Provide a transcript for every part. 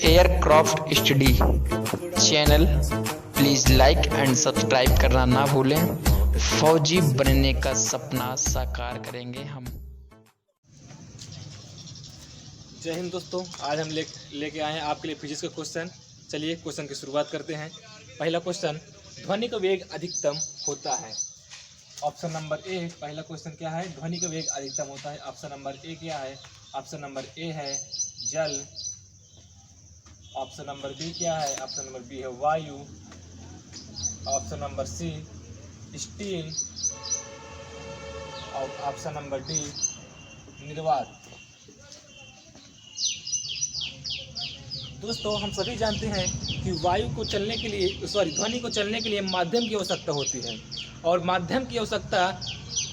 Aircraft study channel please like and subscribe करना ना भूलें। फौजी बनने का सपना साकार करेंगे हम। जय हिंद दोस्तों, आज हम लेके आए हैं आपके लिए फिजिक्स का क्वेश्चन। चलिए क्वेश्चन की शुरुआत करते हैं। पहला क्वेश्चन, ध्वनि का वेग अधिकतम होता है। ऑप्शन नंबर ए, पहला क्वेश्चन क्या है? ध्वनि का वेग अधिकतम होता है। ऑप्शन नंबर ए क्या है? ऑप्शन नंबर ए है जल। ऑप्शन नंबर बी क्या है? ऑप्शन नंबर बी है वायु। ऑप्शन नंबर सी स्टील और ऑप्शन नंबर डी निर्वात। दोस्तों, हम सभी जानते हैं कि वायु को चलने के लिए ध्वनि को चलने के लिए माध्यम की आवश्यकता होती है। और माध्यम की आवश्यकता,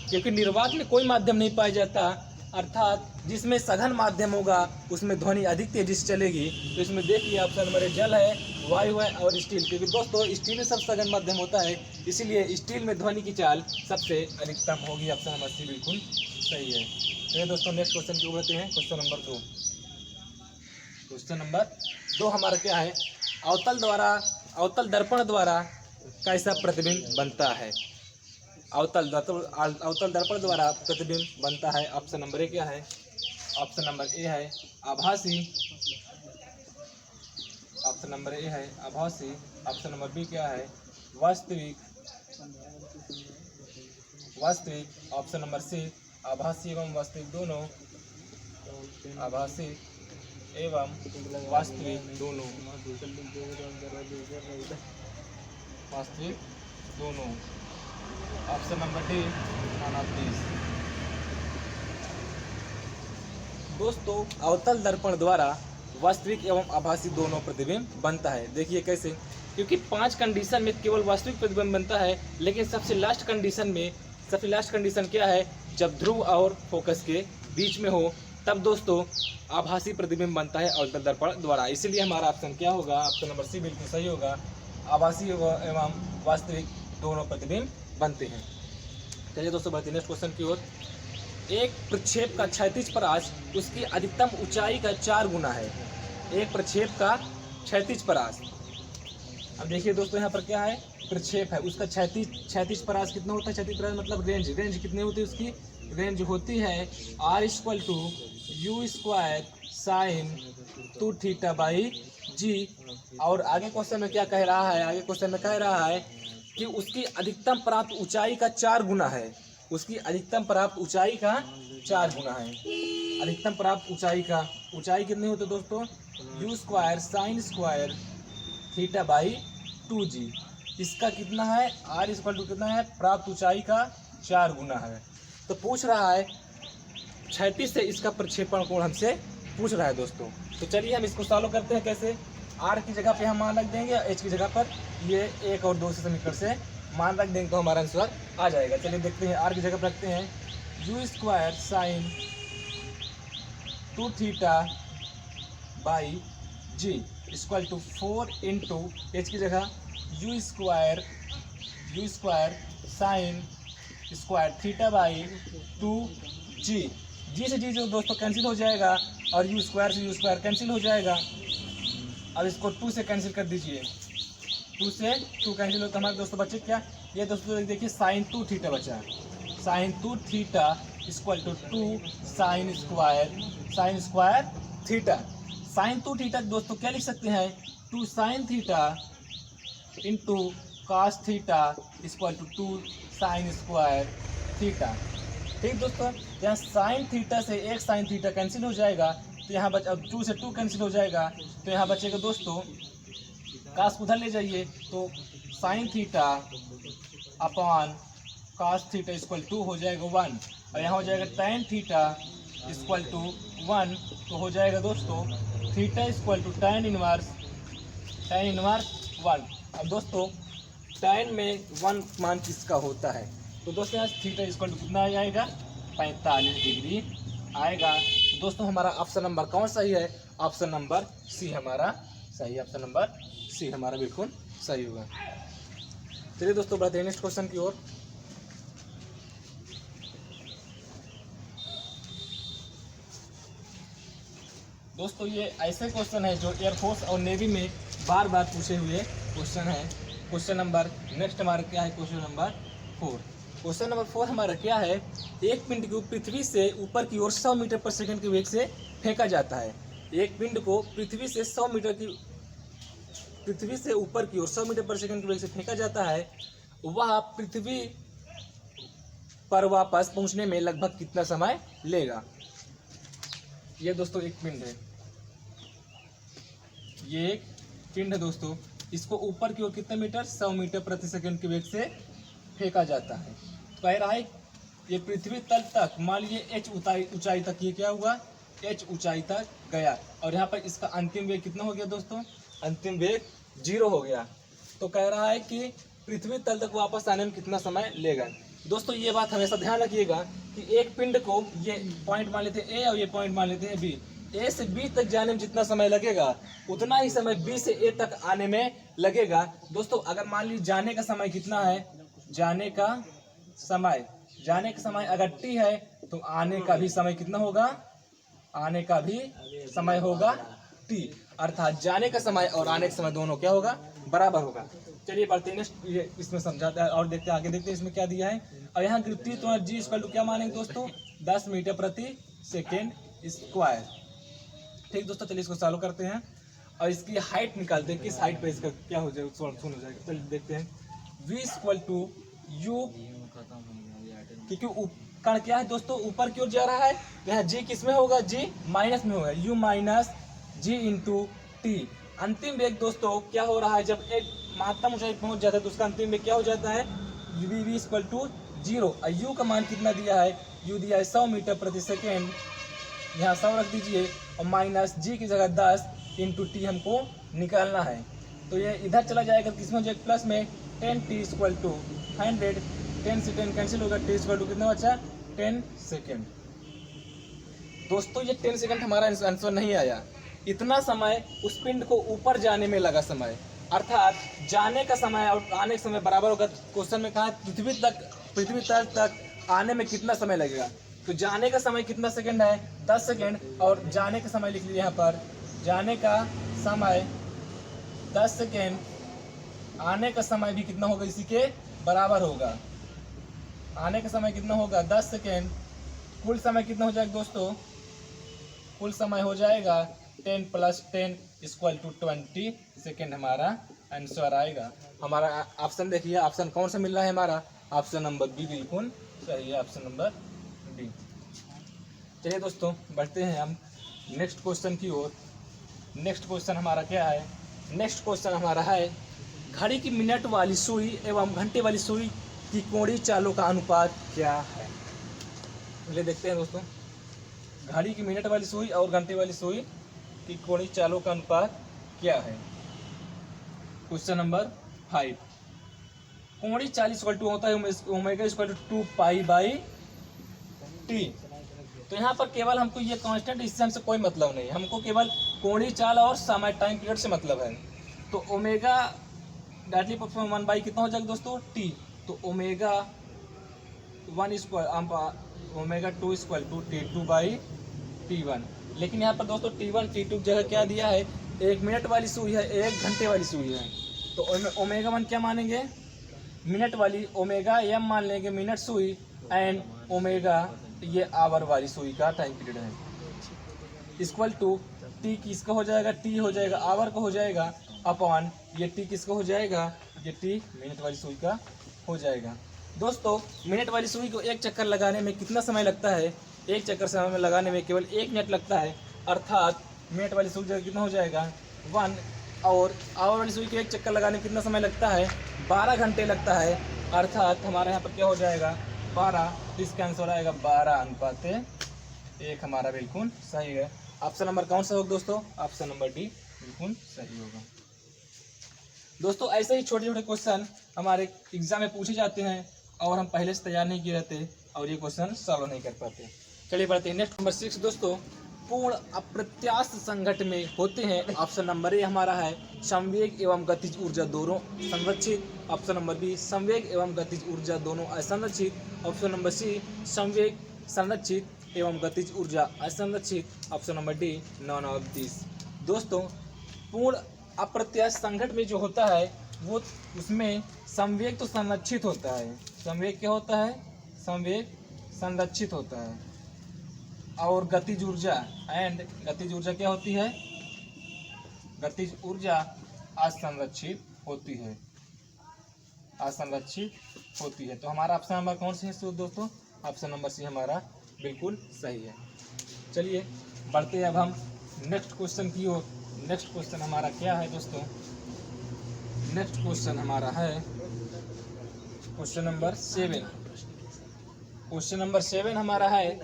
क्योंकि निर्वात में कोई माध्यम नहीं पाया जाता, अर्थात जिसमें सघन माध्यम होगा उसमें ध्वनि अधिक तेजी से चलेगी। तो इसमें देखिए ऑप्शन नंबर ए जल है, वायु है और स्टील। क्योंकि दोस्तों स्टील में सब सघन माध्यम होता है, इसीलिए स्टील में ध्वनि की चाल सबसे अधिकतम होगी। ऑप्शन नंबर सी बिल्कुल सही है। चलिए दोस्तों, नेक्स्ट क्वेश्चन की ओर बढ़ते हैं। Question number 2। क्वेश्चन नंबर 2 हमारा क्या है? अवतल दर्पण द्वारा कैसा प्रतिबिंब बनता है? अवतल दर्पण द्वारा प्रतिबिंब बनता है। ऑप्शन नंबर ए क्या है? ऑप्शन नंबर ए है आभासी। ऑप्शन नंबर ए है आभासी। ऑप्शन नंबर बी क्या है? वास्तविक। ऑप्शन नंबर सी आभासी एवं वास्तविक दोनों। आभासी एवं वास्तविक दोनों। Option number D please. दोस्तों, अवतल दर्पण द्वारा वास्तविक एवं आभासी दोनों प्रतिबिंब बनता है। देखिए कैसे? क्योंकि 5 कंडीशन में केवल वास्तविक प्रतिबिंब बनता है, लेकिन सबसे लास्ट कंडीशन क्या है? जब ध्रुव और फोकस के बीच में हो, तब दोस्तों आभासी प्रतिबिंब बनता है अवतल दर्पण द्वारा। इसीलिए हमारा ऑप्शन क्या होगा? ऑप्शन नंबर सी बिल्कुल सही होगा। आभासी एवं वास्तविक दोनों प्रतिबिंब बनते हैं। चलिए दोस्तों, बढ़ते हैं नेक्स्ट क्वेश्चन की ओर। एक प्रक्षेप का क्षैतिज परास उसकी अधिकतम ऊंचाई का 4 गुना है। एक प्रक्षेप का क्षैतिज परास, अब देखिए दोस्तों यहाँ पर क्या है? प्रक्षेप है, उसका क्षैतिज परास कितना होता है? क्षैतिज परास मतलब रेंज कितनी होती है? उसकी रेंज होती है r=u² sin 2θ/g। और आगे क्वेश्चन में क्या कह रहा है? आगे क्वेश्चन में कह रहा है कि उसकी अधिकतम प्राप्त ऊंचाई का 4 गुना है। उसकी अधिकतम प्राप्त ऊंचाई का 4 गुना है। अधिकतम प्राप्त ऊंचाई कितनी होती है दोस्तों? u² sin² θ/2g। इसका कितना है? r कितना है? प्राप्त ऊंचाई का 4 गुना है। तो पूछ रहा है क्षैतिज से इसका प्रक्षेपण कोण हमसे पूछ रहा है दोस्तों। तो चलिए हम इसको सॉल्व करते हैं। कैसे? r की जगह पे हम मान रख देंगे, h की जगह पर ये 1 और 2 से समीकरण से मान रख देंगे तो हमारा आंसर आ जाएगा। चलिए देखते हैं, r की जगह पर रखते हैं u² sin 2θ/g = 4 into h की जगह u² sin² θ/2g। g से g जो दोस्तों कैंसिल हो जाएगा और u² से u² कैंसिल हो जाएगा। अब इसको 2 से कैंसिल कर दीजिए। 2 से 2 कैंसिल हो तो हमारे दोस्तों बचे क्या? ये दोस्तों देखिए sin 2θ बचा। sin 2θ = 2 sin² θ। sin 2θ दोस्तों क्या लिख सकते हैं? 2 sin θ इंटू cos θ = 2 sin² θ। ठीक दोस्तों, यहाँ sin θ से एक sin θ कैंसिल हो जाएगा, तो यहाँ अब 2 से 2 कैंसिल हो जाएगा, तो यहाँ बचेगा दोस्तों cos उधर ले जाइए तो sin θ cos θ = 2 हो जाएगा 1, और यहाँ हो जाएगा tan θ = 1, तो हो जाएगा दोस्तों θ = tan इनवर्स 1। अब दोस्तों tan में 1 मान किसका होता है? तो दोस्तों यहाँ θ = कितना आ जाएगा? 45 डिग्री आएगा। तो दोस्तों हमारा ऑप्शन नंबर कौन सही है? ऑप्शन नंबर सी हमारा सही है। ऑप्शन नंबर सी हमारा बिल्कुल सही होगा। चलिए दोस्तों, बढ़ते हैं नेक्स्ट क्वेश्चन की ओर। दोस्तों ये ऐसे क्वेश्चन है जो एयरफोर्स और नेवी में बार बार पूछे हुए क्वेश्चन है। क्वेश्चन नंबर नेक्स्ट हमारा क्या है, क्वेश्चन नंबर 4। क्वेश्चन नंबर 4 हमारा क्या है, एक पिंड को पृथ्वी से ऊपर की ओर 100 मीटर पर सेकंड के वेग से फेंका जाता है। एक पिंड को पृथ्वी से ऊपर की ओर 100 मीटर पर सेकंड के वेग से फेंका जाता है। वह पृथ्वी पर वापस पहुंचने में लगभग कितना समय लेगा। ये दोस्तों एक पिंड है, ये एक पिंड है दोस्तों। इसको ऊपर की ओर कितने मीटर, 100 मीटर प्रति सेकंड के वेग से फेंका जाता है। तो कह रहा है ये पृथ्वी तल तक, मान लीजिए h ऊंचाई तक, ये क्या हुआ, h ऊंचाई तक गया और यहाँ पर इसका अंतिम वेग कितना हो गया दोस्तों, अंतिम वेग 0 हो गया। तो कह रहा है कि पृथ्वी तल तक वापस आने में कितना समय लेगा। दोस्तों ये बात हमेशा ध्यान रखिएगा कि एक पिंड को, ये पॉइंट मान लेते हैं ए और ये पॉइंट मान लेते हैं बी, ए से बी तक जाने में जितना समय लगेगा उतना ही समय बी से ए तक आने में लगेगा। दोस्तों अगर मान लीजिए जाने का समय कितना है, जाने का समय अगर t है तो आने का भी समय कितना होगा, आने का भी समय होगा t, अर्थात जाने का समय और आने का समय दोनों क्या होगा, बराबर होगा। चलिए बढ़ते हैं, ये इसमें समझाता है और देखते हैं आगे, देखते हैं इसमें क्या दिया है। और यहाँ कृति तो जी इक्वल टू क्या मानेंगे दोस्तों, 10 मीटर प्रति सेकेंड स्क्वायर। ठीक दोस्तों, चलिए इसको चालू करते हैं और इसकी हाइट निकालते हैं, किस हाइट पे इसका क्या हो जाएगा, सुन हो जाएगा। चलिए देखते हैं, v इक्वल टू u, क्योंकि कण क्या है दोस्तों, ऊपर की ओर जा रहा है तो यहाँ g किस में होगा, g माइनस में होगा, u minus g into T. अंतिम वेग दोस्तों क्या हो रहा है, जब एक महत्तम ऊंचाई पहुंच जाता है तो उसका अंतिम वेग क्या हो जाता है, v इक्वल टू 0। u का मान कितना दिया है, u दिया है 100 मीटर प्रति सेकेंड, यहाँ 100 रख दीजिए और माइनस g की जगह 10 इंटू टी हमको निकालना है। तो ये इधर चला जाएगा, किसमें हो जाएगा, प्लस में 10t इक्वल टू 100, 10 से 10 कैंसिल होगा, t इक्वल टू कितना बचा, 10 सेकेंड। दोस्तों ये 10 सेकेंड हमारा आंसर नहीं आया, इतना समय उस पिंड को ऊपर जाने में लगा समय, अर्थात जाने का समय और आने का समय बराबर होगा। क्वेश्चन में कहा है पृथ्वी तल तक आने में कितना समय लगेगा, तो जाने का समय कितना सेकंड है, 10 सेकंड, और जाने का समय लिख लीजिए यहाँ पर, जाने का समय 10 सेकंड, आने का समय भी कितना होगा, इसी के बराबर होगा। आने का समय कितना होगा, 10 सेकंड, कुल समय कितना हो जाएगा दोस्तों, कुल समय हो जाएगा 10 + 10 इक्वल टू 20 सेकेंड, हमारा आंसर आएगा। हमारा ऑप्शन देखिए, ऑप्शन कौन सा मिल रहा है, हमारा ऑप्शन नंबर बी बिल्कुल सही है, ऑप्शन नंबर बी। चलिए दोस्तों बढ़ते हैं हम नेक्स्ट क्वेश्चन की ओर। नेक्स्ट क्वेश्चन हमारा क्या है, नेक्स्ट क्वेश्चन हमारा है, घड़ी की मिनट वाली सुई एवं घंटे वाली सुई की कोणीय चालों का अनुपात क्या है। पहले देखते हैं दोस्तों, घड़ी की मिनट वाली सुई और घंटे वाली सुई की कोणीय चालों का अनुपात क्या है। क्वेश्चन नंबर 5, कोणीय चाल इक्वल टू होता है omega equal to 2 pi by T. तो यहाँ पर केवल हमको ये कांस्टेंट, इससे हमसे कोई मतलब नहीं, हमको केवल कोणीय चाल और समय टाइम पीरियड से मतलब है। तो ओमेगा डायरेक्टली प्रोपोर्शनल 1 बाई कितना हो जाएगा दोस्तों, टी। तो omega 1 equal omega 2 equal to T2 by T1। लेकिन यहाँ पर दोस्तों T1 T2 की जगह क्या दिया है, 1 मिनट वाली सुई है, 1 घंटे वाली सुई है। तो ओमेगा 1 क्या मानेंगे, मिनट वाली, ओमेगा m मान लेंगे मिनट सुई, एंड ओमेगा ये आवर वाली सुई का टाइम पीरियड है, इक्वल टू टी किसका हो जाएगा, टी हो जाएगा आवर का हो जाएगा, अपॉन ये टी किसका हो जाएगा, ये टी मिनट वाली सुई का हो जाएगा। दोस्तों मिनट वाली सुई को एक चक्कर लगाने में कितना समय लगता है, एक चक्कर समय में लगाने में केवल 1 मिनट लगता है, अर्थात मिनट वाली सुई का कितना हो जाएगा 1, और आवर वाली सुई को एक चक्कर लगाने में कितना समय लगता है, 12 घंटे लगता है, अर्थात हमारे यहाँ पर क्या हो जाएगा 12, इसका आंसर आएगा 12:1, हमारा बिल्कुल सही है। ऑप्शन नंबर कौन सा होगा दोस्तों, ऑप्शन नंबर डी बिल्कुल सही होगा। दोस्तों ऐसे ही छोटे छोटे क्वेश्चन हमारे एग्जाम में पूछे जाते हैं और हम पहले से तैयार नहीं किए रहते और ये क्वेश्चन सॉल्व नहीं कर पाते। चलिए बढ़ते हैं नेक्स्ट नंबर 6 दोस्तों, पूर्ण अप्रत्यास्थ संघट में होते हैं। ऑप्शन नंबर ए हमारा है संवेग एवं गतिज ऊर्जा दोनों संरक्षित। ऑप्शन नंबर बी संवेग एवं गतिज ऊर्जा दोनों असंरक्षित। ऑप्शन नंबर सी संवेग संरक्षित एवं गतिज ऊर्जा असंरक्षित। Option number D none of this. दोस्तों पूर्ण अप्रत्यक्ष संघट में जो होता है वो उसमें संवेग तो संरक्षित होता है। संवेग क्या होता है? संवेग संरक्षित होता है। और गतिज ऊर्जा गतिज ऊर्जा क्या होती है? गतिज ऊर्जा असंरक्षित होती है। असंरक्षित होती है। तो हमारा ऑप्शन नंबर कौन सी है दोस्तों? ऑप्शन नंबर सी हमारा बिल्कुल सही है। चलिए बढ़ते हैं अब हम नेक्स्ट क्वेश्चन की ओर। नेक्स्ट क्वेश्चन हमारा क्या है दोस्तों? नेक्स्ट क्वेश्चन हमारा है क्वेश्चन नंबर 7। क्वेश्चन नंबर 7 हमारा है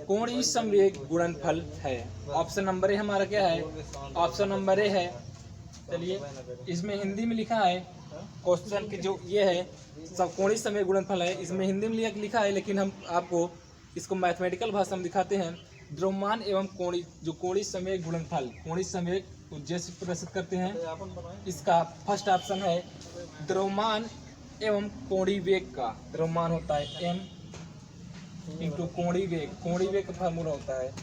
कोणीय संवेग गुणनफल है। ऑप्शन नंबर ए हमारा क्या है? ऑप्शन नंबर ए है, चलिए इसमें हिंदी में लिखा है क्वेश्चन की जो ये है सब कोणीय संवेग गुणनफल है, इसमें हिंदी में लिखा है, लेकिन हम आपको इसको मैथमेटिकल भाषा में दिखाते हैं। द्रव्यमान एवं कोणीय संवेग गुणनफल, कोणीय संवेग को जैसे प्रदर्शित करते हैं। इसका फर्स्ट ऑप्शन है द्रव्यमान एवं कोणीय वेग का। द्रव्यमान होता है m इंटू कोणीय वेग। कोणीय वेग का फार्मूला होता है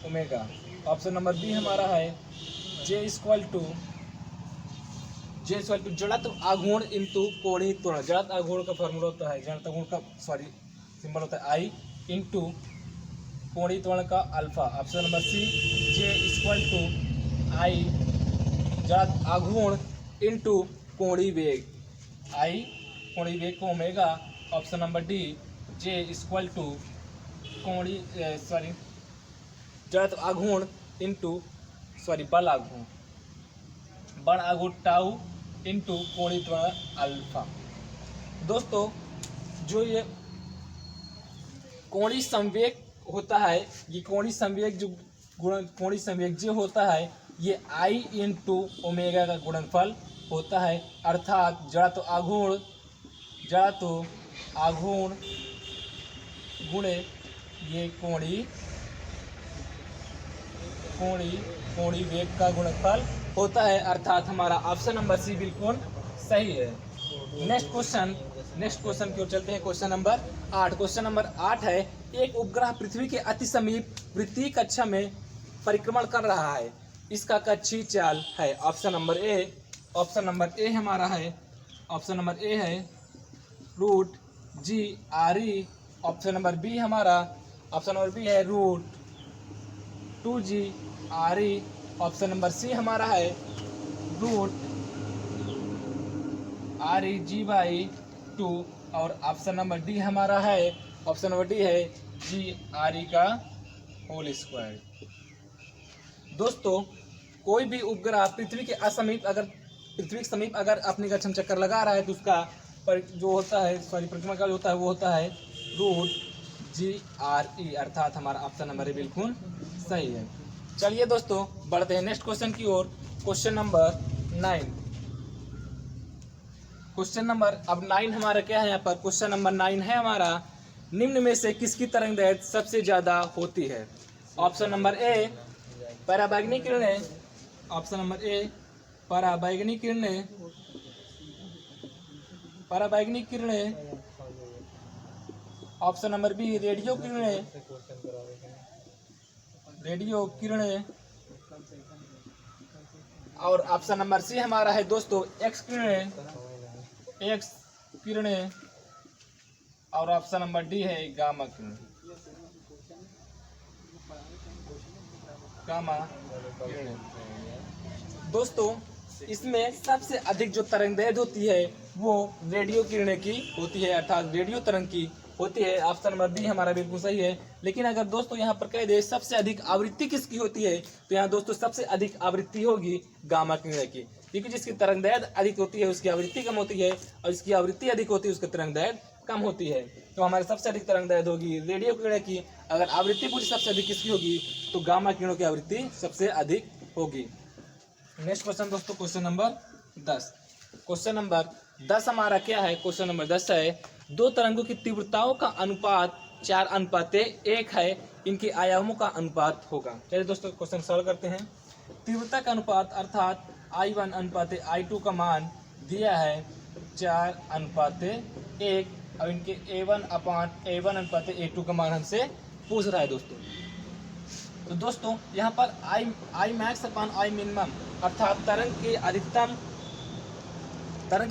ओमेगा। ऑप्शन नंबर बी हमारा है J इक्वल टू जड़त्व आघूर्ण इंटू कोणीय त्वरण। जड़त्व आघूर्ण का फार्मूला होता है, जड़त्व आघूर्ण का सिंबल होता है I इंटू कोणीय त्वरण का alpha. Option number C J equal to I जड़त्व आघूर्ण इंटू कोणीय वेग, I कोणीय वेग को omega. Option number D J equal to जड़त्व आघूर्ण इंटू बल आघूर्ण, बल आघूर्ण टाउ इंटू कोणीय त्वरण अल्फा। दोस्तों जो ये कोणीय संवेग होता है, ये कोणीय संवेग जो होता है ये I इंटू ओमेगा का गुणनफल होता है। अर्थात जड़त्व आघूर्ण गुणे ये कोणीय वेग का गुणनफल होता है। अर्थात हमारा ऑप्शन नंबर सी बिल्कुल सही है। नेक्स्ट क्वेश्चन की ओर चलते हैं। Question number 8। क्वेश्चन नंबर 8 है एक उपग्रह पृथ्वी के अति समीप वृत्तीय कक्षा में परिक्रमण कर रहा है, इसका कक्षीय चाल है। ऑप्शन नंबर ए हमारा है, ऑप्शन नंबर ए है root G R E. Option number B है root 2g R E. Option number C हमारा है root R E G by 2। और ऑप्शन नंबर डी हमारा है, ऑप्शन नंबर डी है जी आर ई का होल स्क्वायर। दोस्तों कोई भी उपग्रह पृथ्वी के समीप अगर अपनी कक्षा में चक्कर लगा रहा है तो उसका जो होता है परिक्रमा का जो होता है वो होता है रूट जी आर ई। अर्थात हमारा ऑप्शन नंबर बिल्कुल सही है। चलिए दोस्तों बढ़ते हैं नेक्स्ट क्वेश्चन की ओर। Question number 9। क्वेश्चन नंबर अब 9 हमारा क्या है यहाँ पर? क्वेश्चन नंबर 9 है हमारा निम्न में से किसकी तरंगदैर्घ्य सबसे ज्यादा होती है? ऑप्शन नंबर ए पराबैंगनी किरणें। ऑप्शन नंबर ए पराबैंगनी किरणें। ऑप्शन नंबर बी रेडियो किरणें। और ऑप्शन नंबर सी हमारा है दोस्तों एक्स किरणें। और ऑप्शन नंबर डी है गामा किरणें। दोस्तों इसमें सबसे अधिक जो तरंगदैर्घ्य होती है वो रेडियो किरणें की होती है, अर्थात रेडियो तरंग की होती है। ऑप्शन नंबर बी हमारा बिल्कुल सही है। लेकिन अगर दोस्तों यहाँ पर कह दे सबसे अधिक आवृत्ति किसकी होती है तो यहाँ दोस्तों सबसे अधिक आवृत्ति होगी गामा किरणें की, क्योंकि जिसकी तरंगदैर्घ्य अधिक होती है उसकी आवृत्ति कम होती है, और जिसकी आवृत्ति अधिक होती है उसकी तरंगदैर्घ्य कम होती है। तो हमारे सबसे अधिक तरंगदैर्घ्य होगी रेडियो किरणें की। अगर आवृत्ति पूरी सबसे अधिक किसकी होगी तो गामा किरणों की आवृत्ति सबसे अधिक होगी। नेक्स्ट क्वेश्चन दोस्तों क्वेश्चन नंबर 10। क्वेश्चन नंबर 10 हमारा क्या है? क्वेश्चन नंबर 10 है दो तरंगों की तीव्रताओं का अनुपात 4:1 है, इनके आयामों का अनुपात होगा। चलिए दोस्तों क्वेश्चन सॉल्व करते हैं। तीव्रता का अनुपात अर्थात I1:I2 का मान दिया है 4:1 और इनके A1:A2 का मान हमसे पूछ रहा है दोस्तों। तो दोस्तों यहाँ पर I max upon I minimum अर्थात तरंग की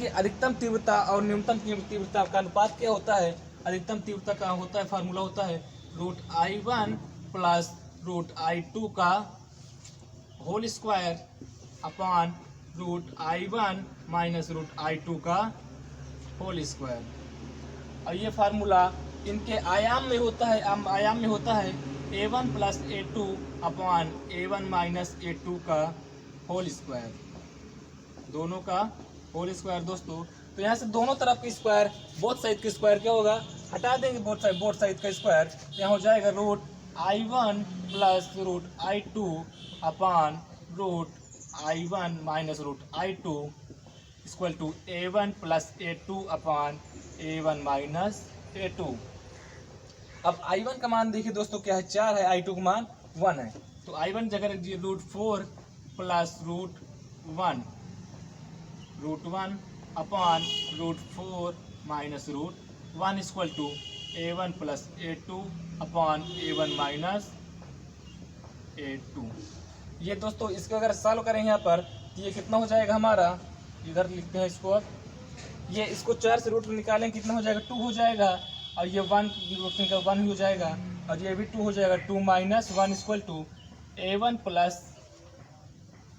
अधिकतम तीव्रता और न्यूनतम तीव्रता का अनुपात क्या होता है। अधिकतम तीव्रता का होता है, फार्मूला होता है √I1 प्लस √I2 का whole square upon √I1 minus √I2 का होल स्क्वायर। और ये फार्मूला इनके आयाम में होता है A1 plus A2 upon A1 minus A2 का होल स्क्वायर, दोनों का होल स्क्वायर दोस्तों। तो यहाँ से दोनों तरफ का स्क्वायर, बोथ साइड का स्क्वायर क्या होगा, हटा देंगे बोथ साइड का स्क्वायर। यहाँ हो जाएगा √I1 plus √I2 upon √I1 minus √I2 equal to A1 plus A2 upon A1 minus A2। अब I1 का मान देखिए दोस्तों क्या है, 4 है, I2 का मान 1 है। तो I1 जगह रख दीजिए √4 plus √1 upon √4 minus √1 equal to A1 plus A2 upon A1 minus A2। ये दोस्तों इसको अगर सॉल्व करें यहाँ पर तो ये कितना हो जाएगा हमारा, इधर लिखते हैं इसको। अब ये इसको 4 से रूट निकालें कितना हो जाएगा, 2 हो जाएगा। और ये 1 हो जाएगा और ये भी 2 हो जाएगा। 2 minus 1 equal to A1 plus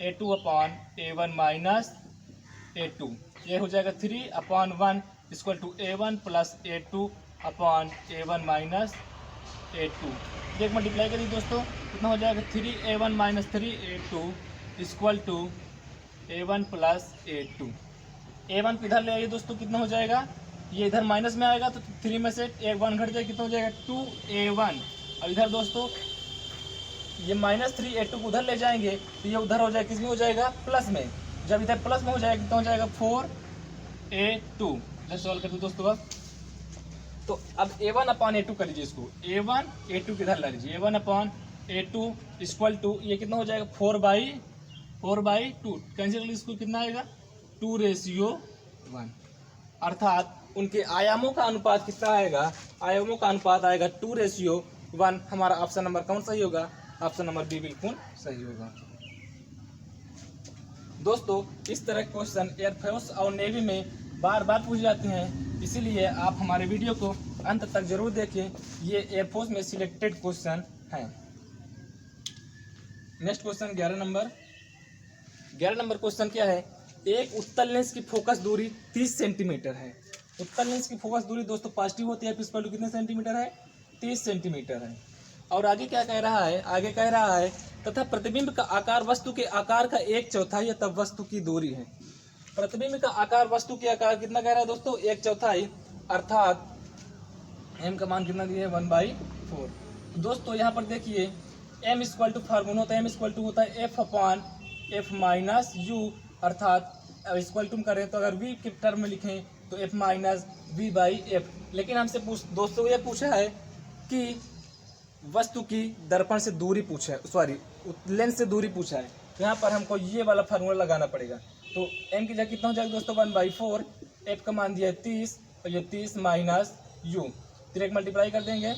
A2 upon A1 minus A2। ये हो जाएगा 3 upon 1 equal to A1 plus A2 upon A1 minus A2। एक मल्टीप्लाई करिए दोस्तों, कितना हो जाएगा 3A1 minus 3A2 equal to A1 plus A2। A1 को इधर ले आइए दोस्तों, कितना हो जाएगा, ये इधर माइनस में आएगा तो 3 में से 1 घट जाएगा, कितना हो जाएगा 2A1। और इधर दोस्तों ये माइनस 3A2 को उधर ले जाएंगे तो ये उधर हो जाएगा, किस में हो जाएगा, प्लस में। जब इधर प्लस में हो जाएगा कितना हो जाएगा 4A2। इधर सॉल्व कर दो दोस्तों। अब तो अब A1 अपॉन A2 कर लीजिए, इसको A1 A2 किधर ला लीजिए, A1 upon A2 equal to ये कितना हो जाएगा 4/2। कैंसिल इसको कितना आएगा 2:1। अर्थात उनके आयामों का अनुपात कितना आएगा, आयामों का अनुपात आएगा 2:1। हमारा ऑप्शन नंबर कौन सही होगा, ऑप्शन नंबर बी बिल्कुल सही होगा। दोस्तों इस तरह के क्वेश्चन एयरफोर्स और नेवी में बार बार पूछ जाते हैं, इसीलिए आप हमारे वीडियो को अंत तक जरूर देखें। ये एयरफोर्स में सिलेक्टेड क्वेश्चन हैं। नेक्स्ट क्वेश्चन 11 नंबर क्वेश्चन क्या है, एक उत्तल लेंस की फोकस दूरी 30 सेंटीमीटर है। उत्तल लेंस की फोकस दूरी दोस्तों पॉजिटिव होती है, प्रिंसिपल कितने सेंटीमीटर है, 30 सेंटीमीटर है। और आगे क्या कह रहा है, आगे कह रहा है तथा प्रतिबिंब का आकार वस्तु के आकार का 1/4 तब वस्तु की दूरी है। प्रतिबिंब का आकार वस्तु के आकार कितना कह रहा है दोस्तों, 1/4, अर्थात m का मान कितना दिया है 1/4। दोस्तों यहाँ पर देखिए m इक्वल टू फार्मूला होता है, m इक्वल टू होता है f upon f minus u, अर्थात इक्वल टू करें तो अगर v के टर्म में लिखें तो f माइनस v/f। लेकिन हमसे दोस्तों ये पूछा है कि वस्तु की दर्पण से दूरी पूछा है, सॉरी लेंस से दूरी पूछा है। तो यहाँ पर हमको ये वाला फार्मूला लगाना पड़ेगा। तो m की जगह कितना हो जाएगा दोस्तों 1/4, f का मान दिया है 30 और ये 30 माइनस u, फिर मल्टीप्लाई कर देंगे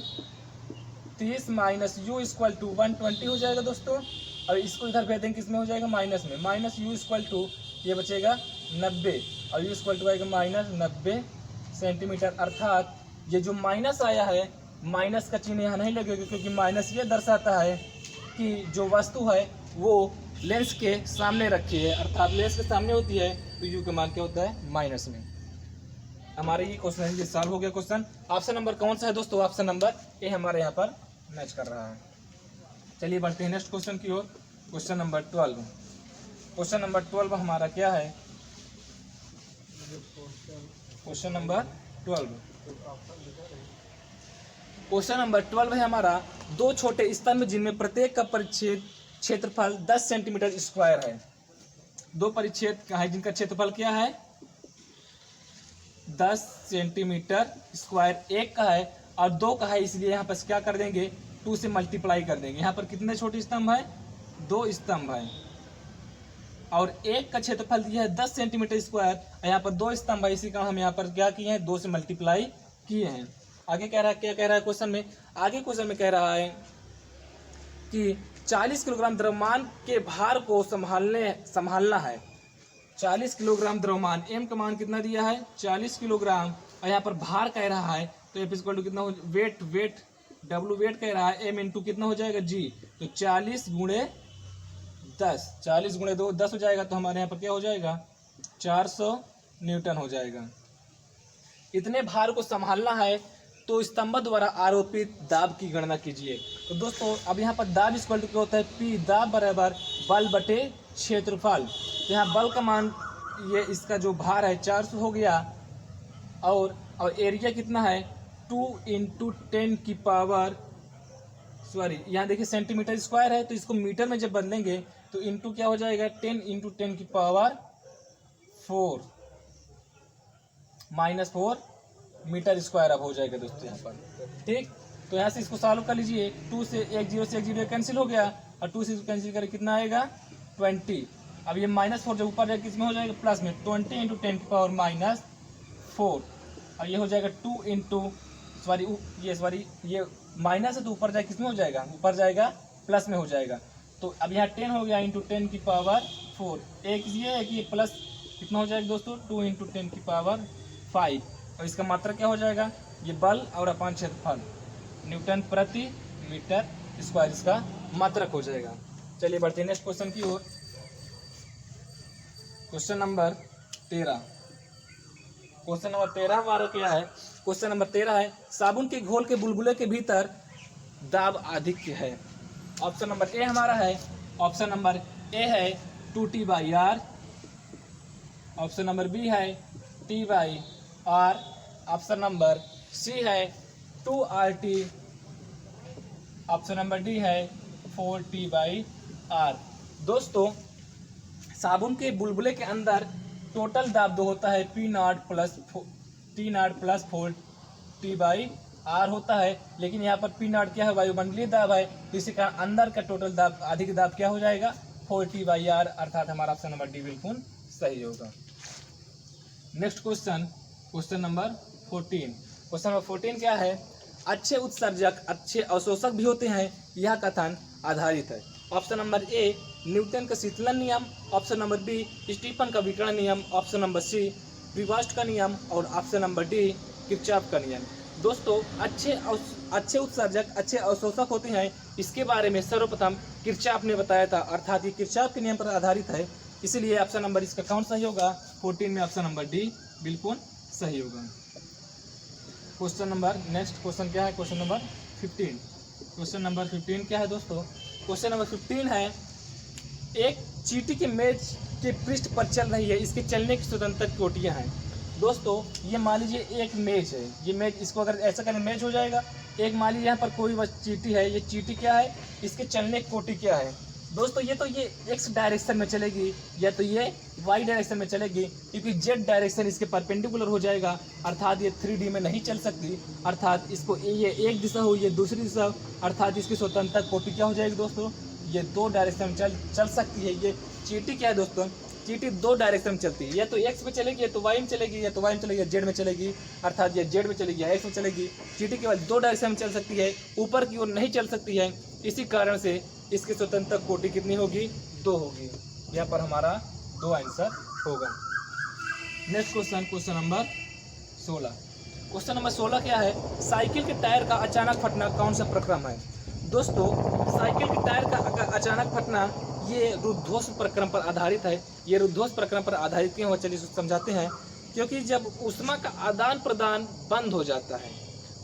30 माइनस u इक्वल टू 120 हो जाएगा दोस्तों। और इसको इधर भेज देंगे, किसमें हो जाएगा माइनस में, माइनस u इक्वल टू ये बचेगा 90 और u इक्वल टू आएगा माइनस 90 सेंटीमीटर। अर्थात ये जो माइनस आया है, माइनस का चिन्ह यहाँ नहीं लगेगा, क्योंकि माइनस ये दर्शाता है कि जो वस्तु है वो लेंस के सामने रखी है, अर्थात लेंस के सामने होती है तो u का मान क्या होता है माइनस में। हमारे ये क्वेश्चन है, ये सॉल्व हो गया क्वेश्चन। ऑप्शन नंबर कौन सा है दोस्तों, ऑप्शन नंबर ए हमारे यहाँ पर मैच कर रहा है। चलिए बढ़ते हैं नेक्स्ट क्वेश्चन की ओर। Question number 12। क्वेश्चन नंबर 12 हमारा क्या है, क्वेश्चन नंबर 12 है हमारा, दो छोटे स्तंभ जिनमें प्रत्येक का परिच्छेद क्षेत्रफल 10 सेंटीमीटर स्क्वायर है। दो परिच्छेद का है जिनका क्षेत्रफल क्या है 10 सेंटीमीटर स्क्वायर, एक का है और दो का है, इसलिए यहाँ पर क्या कर देंगे 2 से मल्टीप्लाई कर देंगे। यहाँ पर कितने छोटे स्तंभ है, 2 स्तंभ है और एक का क्षेत्रफल दिया है 10 सेंटीमीटर स्क्वायर, यहाँ पर 2 स्तंभ है, इसी का हम यहाँ पर क्या किए हैं 2 से मल्टीप्लाई किए हैं। आगे कह रहा है, क्या कह रहा है क्वेश्चन में, आगे क्वेश्चन में कह रहा है कि 40 किलोग्राम द्रव्यमान के भार को संभालना है। 40 किलोग्राम द्रव्यमान, एम का मान कितना दिया है 40 किलोग्राम, और यहाँ पर भार कह रहा है तो एफ इक्वल टू कितना हो, वेट डब्ल्यू वेट कह रहा है, एम इंटू कितना हो जाएगा जी, तो 40 गुणे 10, 40 गुणे 2 10 हो जाएगा, तो हमारे यहाँ पर क्या हो जाएगा 400 न्यूटन हो जाएगा। इतने भार को संभालना है तो स्तंभ द्वारा आरोपित दाब की गणना कीजिए। तो दोस्तों अब यहाँ पर दाब इक्वल टू क्या होता है, पी दाब बराबर बल बटे क्षेत्रफल। तो यहाँ बल का मान, ये इसका जो भार है 400 हो गया, और एरिया कितना है 2 × 10 की पावर, सॉरी यहाँ देखिए सेंटीमीटर स्क्वायर है, तो इसको मीटर में जब बदलेंगे तो इंटू क्या हो जाएगा 10 × 10 की पावर 4 -4 मीटर स्क्वायर अब हो जाएगा दोस्तों यहाँ पर। ठीक, तो यहाँ से इसको सॉल्व कर लीजिए, 2 से 1 0 से 1 0 कैंसिल हो गया, और 2 से कैंसिल करें कितना आएगा 20। अब ये -4 जब ऊपर जाएगा किस में हो जाएगा प्लस में, 20 × 10 की पावर -4, और ये हो जाएगा 2 × ये माइनस है तो ऊपर जाए किस में हो जाएगा, ऊपर जाएगा प्लस में हो जाएगा। तो अब यहाँ 10 हो गया × 10 की पावर 4, एक ये प्लस कितना हो जाएगा दोस्तों 2 × 10 की पावर 5, और इसका मात्रा क्या हो जाएगा, ये बल और अपान क्षेत्रफल न्यूटन प्रति मीटर स्क्वायर इसका मात्रक हो जाएगा। चलिए बढ़ते हैं नेक्स्ट क्वेश्चन की ओर। क्वेश्चन नंबर 13, क्वेश्चन नंबर 13 हमारा क्या है, क्वेश्चन नंबर 13 है साबुन के घोल के बुलबुले के भीतर दाब अधिक है। ऑप्शन नंबर ए हमारा है, ऑप्शन नंबर ए है 2T/R, ऑप्शन नंबर बी है T/R, ऑप्शन नंबर सी है 2RT, ऑप्शन नंबर डी है 4T/R। दोस्तों साबुन के बुलबुले के अंदर टोटल दाब होता है P0 + 4T/R होता है, लेकिन यहाँ पर P0 क्या है, वायुमंडलीय दाब है, तो इसी कारण अंदर का टोटल दाब, अधिक दाब क्या हो जाएगा 4T/R, अर्थात हमारा ऑप्शन नंबर डी बिल्कुल सही होगा। Next question, question number 14, question number 14 क्या है, अच्छे उत्सर्जक अच्छे अवशोषक भी होते हैं, यह कथन आधारित है। ऑप्शन नंबर ए न्यूटन का शीतलन नियम, ऑप्शन नंबर बी स्टीफन का विकर्ण नियम, ऑप्शन नंबर सी प्रीवास्ट का नियम, और ऑप्शन नंबर डी किरचॉफ का नियम। दोस्तों अच्छे उत्सर्जक अच्छे अवशोषक होते हैं, इसके बारे में सर्वप्रथम किरचॉफ ने बताया था, अर्थात ये किरचॉफ के नियम पर आधारित है, इसीलिए ऑप्शन नंबर इसका कौन सही होगा 14 में ऑप्शन नंबर डी बिल्कुल सही होगा। क्वेश्चन नंबर नेक्स्ट क्वेश्चन क्या है, क्वेश्चन नंबर 15, क्वेश्चन नंबर 15 क्या है दोस्तों, क्वेश्चन नंबर 15 है एक चींटी की मेज के पृष्ठ पर चल रही है, इसके चलने की स्वतंत्र कोटियां हैं। दोस्तों ये मान लीजिए एक मेज है, ये मेज, इसको अगर ऐसा करें मेज हो जाएगा। एक मान लीजिए यहाँ पर कोई चींटी है, ये चींटी क्या है, इसके चलने की कोटि क्या है दोस्तों, ये तो ये एक्स डायरेक्शन में चलेगी या तो ये वाई डायरेक्शन में चलेगी, क्योंकि जेड डायरेक्शन इसके परपेंडिकुलर हो जाएगा, अर्थात ये 3D में नहीं चल सकती, अर्थात इसको ये एक दिशा हो ये दूसरी दिशा, अर्थात इसकी स्वतंत्र कोटि क्या हो जाएगी दोस्तों, ये 2 डायरेक्शन में चल सकती है। ये चींटी क्या है दोस्तों, चींटी 2 डायरेक्शन में चलती है, या तो एक्स में चलेगी या तो वाई में चलेगी, या तो वाई में चलेगी या जेड में चलेगी, अर्थात ये जेड में चलेगी या एक्स में चलेगी। चींटी केवल 2 डायरेक्शन में चल सकती है, ऊपर की ओर नहीं चल सकती है, इसी कारण से इसकी स्वतंत्र कोटि कितनी होगी 2 होगी। यहाँ पर हमारा 2 आंसर होगा। Next question, question number 16, question number 16 क्या है, साइकिल के टायर का अचानक फटना कौन सा प्रक्रम है। दोस्तों साइकिल के टायर का अचानक फटना ये रुद्धोष्म प्रक्रम पर आधारित है। ये रुद्धोष्म प्रक्रम पर आधारित क्यों है, चलिए समझाते हैं। क्योंकि जब ऊष्मा का आदान प्रदान बंद हो जाता है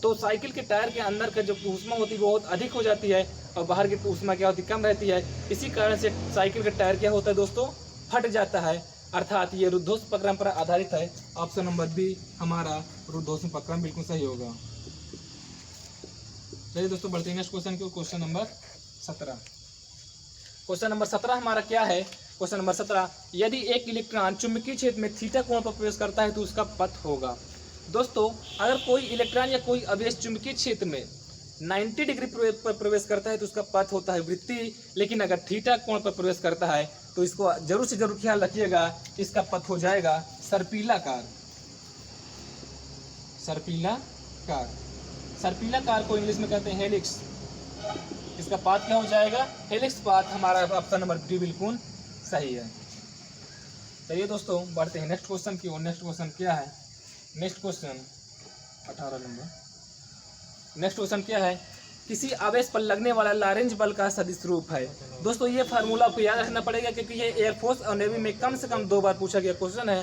तो साइकिल के टायर के अंदर का जो ऊष्मा होती है वो बहुत अधिक हो जाती है, और बाहर की ऊष्मा क्या होती है कम रहती है। इसी कारण से साइकिल का टायर क्या होता है दोस्तों, फट जाता है, अर्थात ये रुद्धोष्म प्रक्रम पर आधारित है। ऑप्शन नंबर बी हमारा रुद्धोष्म प्रक्रम बिल्कुल सही होगा। चलिए दोस्तों बढ़ते हैं नेक्स्ट क्वेश्चन की, क्वेश्चन नंबर 17। क्वेश्चन नंबर 17 हमारा क्या है, क्वेश्चन नंबर 17, यदि एक इलेक्ट्रॉन चुंबकीय क्षेत्र में थीटा कोण पर प्रवेश करता है तो उसका पथ होगा। दोस्तों अगर कोई इलेक्ट्रॉन या कोई आवेश चुंबकीय क्षेत्र में 90 डिग्री पर प्रवेश करता है तो उसका पथ होता है वृत्तीय, लेकिन अगर थीटा कोण पर प्रवेश करता है तो इसको जरूर से जरूर ख्याल रखिएगा, इसका पथ हो जाएगा सर्पिलाकार। सर्पिलाकार सर्पिलाकार को इंग्लिश में कहते हैं हेलिक्स। इसका पाथ क्या हो जाएगा? Helix path. हमारा ऑप्शन नंबर डी बिल्कुल सही है। चलिए दोस्तों बढ़ते हैं नेक्स्ट क्वेश्चन की ओर। नेक्स्ट क्वेश्चन क्या है? Next question 18 number. Next question क्या है? किसी आवेश पर लगने वाला लॉरेंज बल का सदिश रूप है। दोस्तों ये फार्मूला आपको याद रखना पड़ेगा क्योंकि ये एयरफोर्स और नेवी में कम से कम 2 बार पूछा गया क्वेश्चन है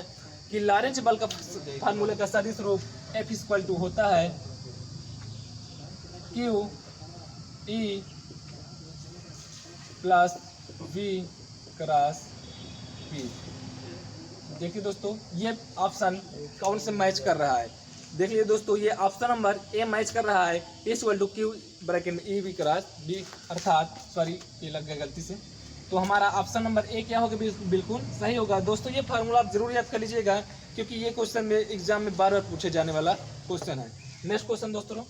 कि लॉरेंज बल का फार्मूले का सदिश रूप F = होता है Q E + V × P। देखिए दोस्तों ये ऑप्शन कौन से मैच कर रहा है? देख लीजिए दोस्तों ये ऑप्शन नंबर ए मैच कर रहा है Q (E × B) अर्थात सॉरी ये लग गया गलती से। तो हमारा ऑप्शन नंबर ए क्या होगा? बिल्कुल सही होगा। दोस्तों ये फार्मूला आप जरूर याद कर लीजिएगा क्योंकि ये क्वेश्चन में एग्जाम में बार बार पूछे जाने वाला क्वेश्चन है। नेक्स्ट क्वेश्चन दोस्तों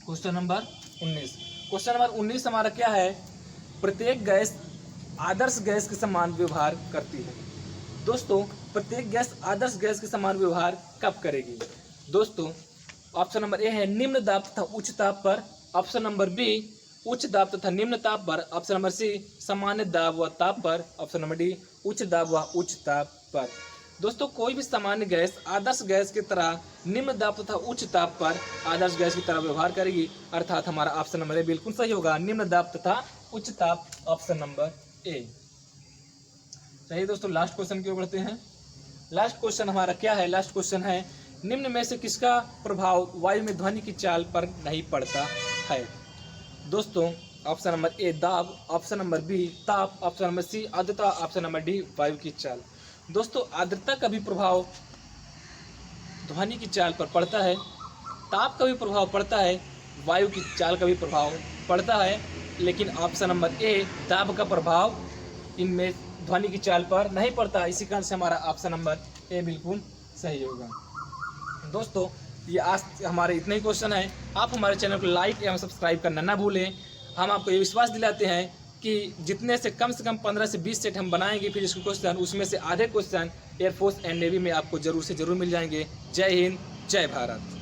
क्वेश्चन नंबर 19। क्वेश्चन नंबर 19 हमारा क्या है? प्रत्येक गैस आदर्श गैस के समान व्यवहार करती है। दोस्तों प्रत्येक गैस आदर्श गैस के समान व्यवहार कब करेगी? दोस्तों ऑप्शन नंबर ए है निम्न दाब तथा उच्च ताप पर। ऑप्शन नंबर बी उच्च दाब तथा निम्न ताप पर। ऑप्शन नंबर सी सामान्य दाब व ताप पर। ऑप्शन नंबर डी उच्च दाब व उच्च ताप पर। दोस्तों कोई भी सामान्य गैस आदर्श गैस की तरह निम्न दाब तथा उच्च ताप पर आदर्श गैस की तरह व्यवहार करेगी अर्थात हमारा ऑप्शन नंबर ए बिल्कुल सही होगा। निम्न दाब तथा उच्च ताप ऑप्शन नंबर ए। चलिए दोस्तों लास्ट क्वेश्चन की ओर बढ़ते हैं। लास्ट क्वेश्चन हमारा क्या है? लास्ट क्वेश्चन है निम्न में से किसका प्रभाव वायु में ध्वनि की चाल पर नहीं पड़ता है? दोस्तों ऑप्शन नंबर ए दाब, ऑप्शन नंबर बी ताप, ऑप्शन नंबर सी आर्द्रता, ऑप्शन नंबर डी वायु की चाल। दोस्तों आर्द्रता का भी प्रभाव ध्वनि की चाल पर पड़ता है, ताप का भी प्रभाव पड़ता है, वायु की चाल का भी प्रभाव पड़ता है, लेकिन ऑप्शन नंबर ए दाब का प्रभाव इनमें ध्वनि की चाल पर नहीं पड़ता। इसी कारण से हमारा ऑप्शन नंबर ए बिल्कुल सही होगा। दोस्तों ये आज हमारे इतने ही क्वेश्चन हैं। आप हमारे चैनल को लाइक एवं सब्सक्राइब करना ना भूलें। हम आपको ये विश्वास दिलाते हैं कि जितने से कम 15 से 20 सेट हम बनाएंगे फिर इसके क्वेश्चन, उसमें से आधे क्वेश्चन एयरफोर्स एंड नेवी में आपको जरूर से जरूर मिल जाएंगे। जय हिंद, जय भारत।